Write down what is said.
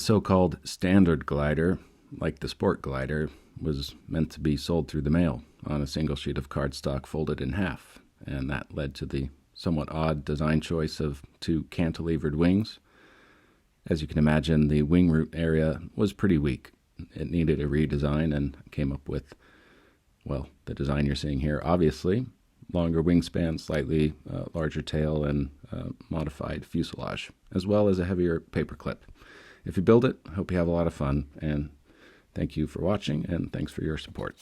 so-called standard glider, like the sport glider, was meant to be sold through the mail on a single sheet of cardstock folded in half, and that led to the somewhat odd design choice of two cantilevered wings. As you can imagine, the wing root area was pretty weak. It needed a redesign and came up with, well, the design you're seeing here, obviously. Longer wingspan, slightly larger tail, and modified fuselage, as well as a heavier paperclip. If you build it, I hope you have a lot of fun, and thank you for watching, and thanks for your support.